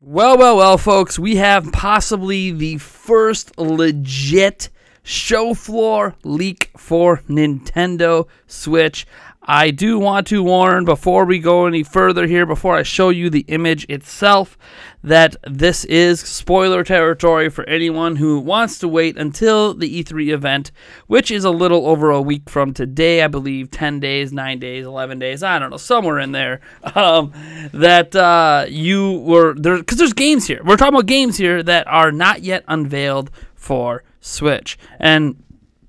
Well, folks, we have possibly the first legit show floor leak for Nintendo Switch. I do want to warn before we go any further here, before I show you the image itself, that this is spoiler territory for anyone who wants to wait until the E3 event, which is a little over a week from today, I believe 10 days, 9 days, 11 days, I don't know, somewhere in there, you were there, because there's games here. We're talking about games here that are not yet unveiled for Switch, and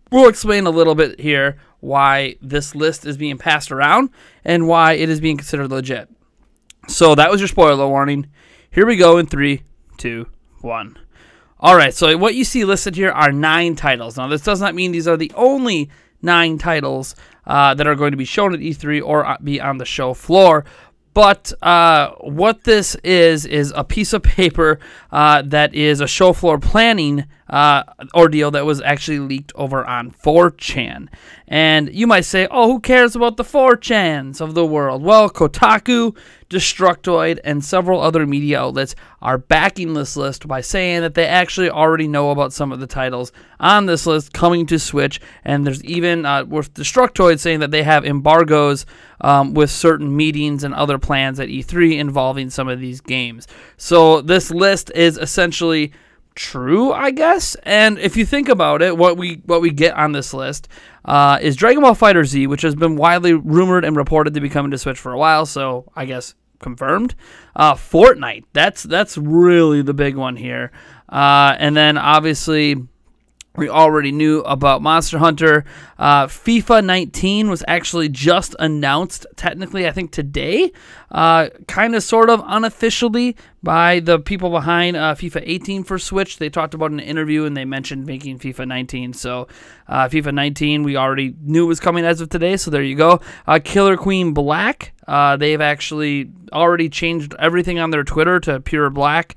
we'll explain a little bit here why this list is being passed around and why it is being considered legit. So that was your spoiler warning. Here we go in 3, 2, 1. All right, so what you see listed here are 9 titles. Now, this does not mean these are the only 9 titles that are going to be shown at E3 or be on the show floor. But what this is a piece of paper that is a show floor planning ordeal that was actually leaked over on 4chan. And you might say, oh, who cares about the 4chans of the world? Well, Kotaku, Destructoid, and several other media outlets are backing this list by saying that they actually already know about some of the titles on this list coming to Switch. And there's even, with Destructoid saying that they have embargoes with certain meetings and other plans at E3 involving some of these games. So this list is essentially true, I guess. And if you think about it, what we get on this list is Dragon Ball FighterZ, which has been widely rumored and reported to be coming to Switch for a while, so I guess confirmed. Fortnite, that's really the big one here. And then obviously we already knew about Monster Hunter. FIFA 19 was actually just announced, technically, I think today, kind of sort of unofficially by the people behind FIFA 18 for Switch. They talked about it in an interview, and they mentioned making FIFA 19. So FIFA 19 we already knew was coming as of today, so there you go. Killer Queen Black, they've actually already changed everything on their Twitter to pure black,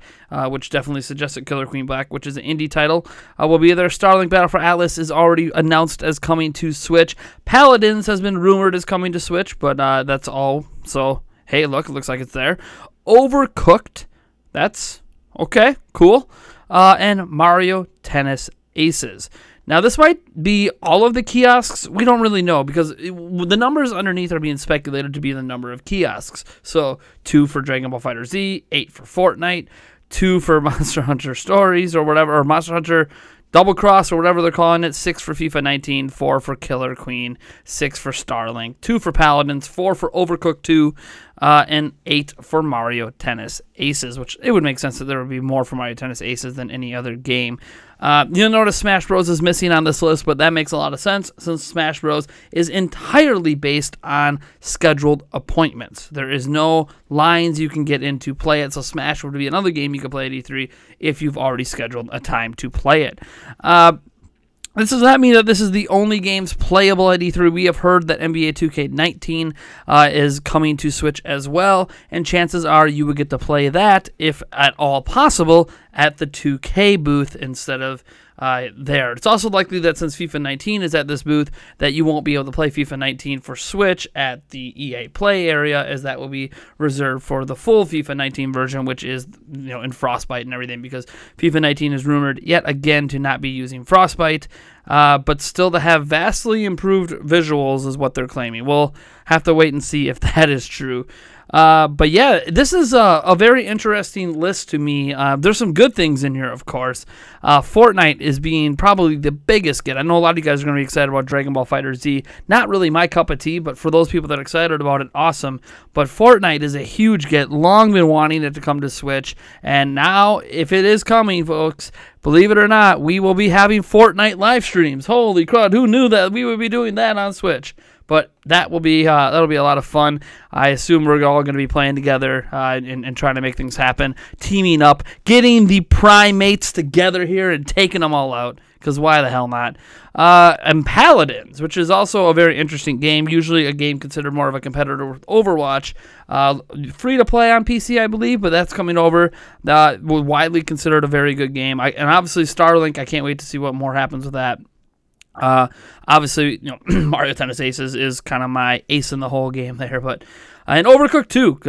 which definitely suggests that Killer Queen Black, which is an indie title, will be there. Starlink Battle for Atlas is already announced as coming to Switch. Paladins has been rumored as coming to Switch, but that's all. So, hey, look, it looks like it's there. Overcooked, that's okay, cool. And Mario Tennis Aces. Now, this might be all of the kiosks. We don't really know because the numbers underneath are being speculated to be the number of kiosks. So, 2 for Dragon Ball FighterZ, 8 for Fortnite, 2 for Monster Hunter Stories or whatever, or Monster Hunter Double Cross or whatever they're calling it, 6 for FIFA 19, 4 for Killer Queen, 6 for Starlink, 2 for Paladins, 4 for Overcooked 2, and 8 for Mario Tennis Aces, which it would make sense that there would be more for Mario Tennis Aces than any other game. You'll notice Smash Bros. Is missing on this list, but that makes a lot of sense since Smash Bros. Is entirely based on scheduled appointments. There is no lines you can get in to play it, so Smash would be another game you could play at E3 if you've already scheduled a time to play it. This does not mean that this is the only games playable at E3. We have heard that NBA 2K19 is coming to Switch as well, and chances are you would get to play that, if at all possible, at the 2K booth instead of there. It's also likely that since FIFA 19 is at this booth, that you won't be able to play FIFA 19 for Switch at the EA Play area, as that will be reserved for the full FIFA 19 version, which is, you know, in Frostbite and everything, because FIFA 19 is rumored yet again to not be using Frostbite, but still to have vastly improved visuals is what they're claiming. We'll have to wait and see if that is true. But yeah, this is a very interesting list to me. There's some good things in here, of course. Fortnite is being probably the biggest get. I know a lot of you guys are going to be excited about Dragon Ball FighterZ. Not really my cup of tea, but for those people that are excited about it, awesome. But Fortnite is a huge get. Long been wanting it to come to Switch. And now, if it is coming, folks, believe it or not, we will be having Fortnite live streams. Holy crud, who knew that we would be doing that on Switch? But that will be that'll be a lot of fun. I assume we're all going to be playing together and trying to make things happen, teaming up, getting the primates together here and taking them all out, because why the hell not? And Paladins, which is also a very interesting game, usually a game considered more of a competitor with Overwatch. Free to play on PC, I believe, but that's coming over. Widely considered a very good game. And obviously Starlink, I can't wait to see what more happens with that. Obviously, you know, Mario Tennis Aces is kind of my ace in the whole game there, but And Overcooked too.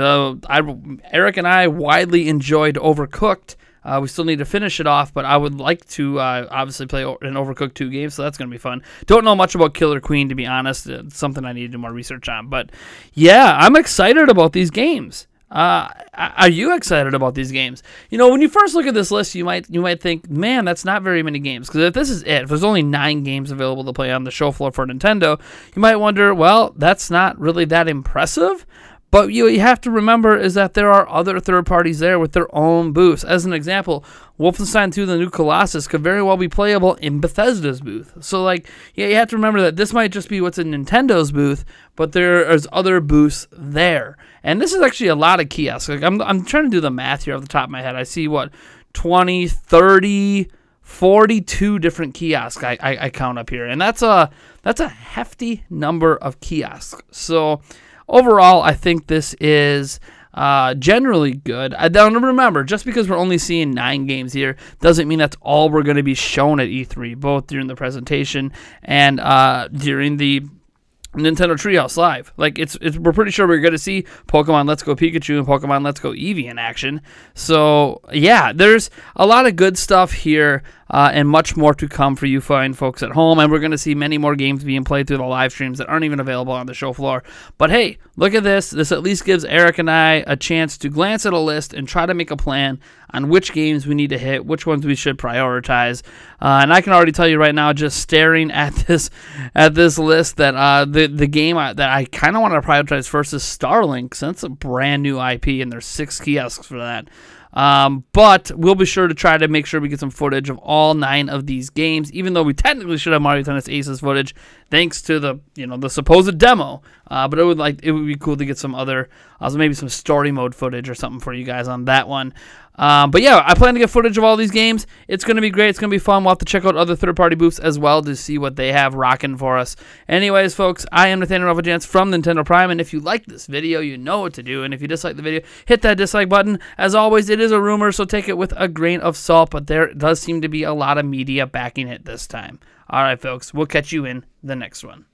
Eric and I widely enjoyed Overcooked. We still need to finish it off, but I would like to obviously play an Overcooked 2 game, so that's going to be fun. Don't know much about Killer Queen, to be honest. It's something I need to do more research on. But yeah, I'm excited about these games. Are you excited about these games? You know, when you first look at this list, you might think, man, that's not very many games. Because if this is it, if there's only 9 games available to play on the show floor for Nintendo, you might wonder, well, that's not really that impressive. But you have to remember is that there are other third parties there with their own booths. As an example, Wolfenstein 2: The New Colossus could very well be playable in Bethesda's booth. So, like, yeah, you have to remember that this might just be what's in Nintendo's booth, but there's other booths there. And this is actually a lot of kiosks. Like, I'm trying to do the math here off the top of my head. I see, 20, 30, 42 different kiosks I count up here. And that's a hefty number of kiosks. So overall, I think this is generally good. I don't remember, just because we're only seeing 9 games here doesn't mean that's all we're going to be shown at E3, both during the presentation and during the Nintendo Treehouse Live. Like, we're pretty sure we're going to see Pokemon Let's Go Pikachu and Pokemon Let's Go Eevee in action. So, yeah, there's a lot of good stuff here and much more to come for you fine folks at home. And we're going to see many more games being played through the live streams that aren't even available on the show floor. But, hey, look at this. This at least gives Eric and I a chance to glance at a list and try to make a plan on which games we need to hit, which ones we should prioritize. And I can already tell you right now, just staring at this list, that the game that I kind of want to prioritize first is Starlink, since it's a brand new IP and there's 6 kiosks for that. But we'll be sure to try to make sure we get some footage of all 9 of these games, even though we technically should have Mario Tennis Aces footage, thanks to the supposed demo. But it would be cool to get some other, maybe some story mode footage or something for you guys on that one. But yeah, I plan to get footage of all these games. It's going to be great. It's going to be fun. We'll have to check out other third-party booths as well to see what they have rocking for us. Anyways, folks, I am Nathaniel Rovajance from Nintendo Prime, and if you like this video, you know what to do. And if you dislike the video, hit that dislike button. As always, it is a rumor, so take it with a grain of salt, but there does seem to be a lot of media backing it this time. All right, folks, we'll catch you in the next one.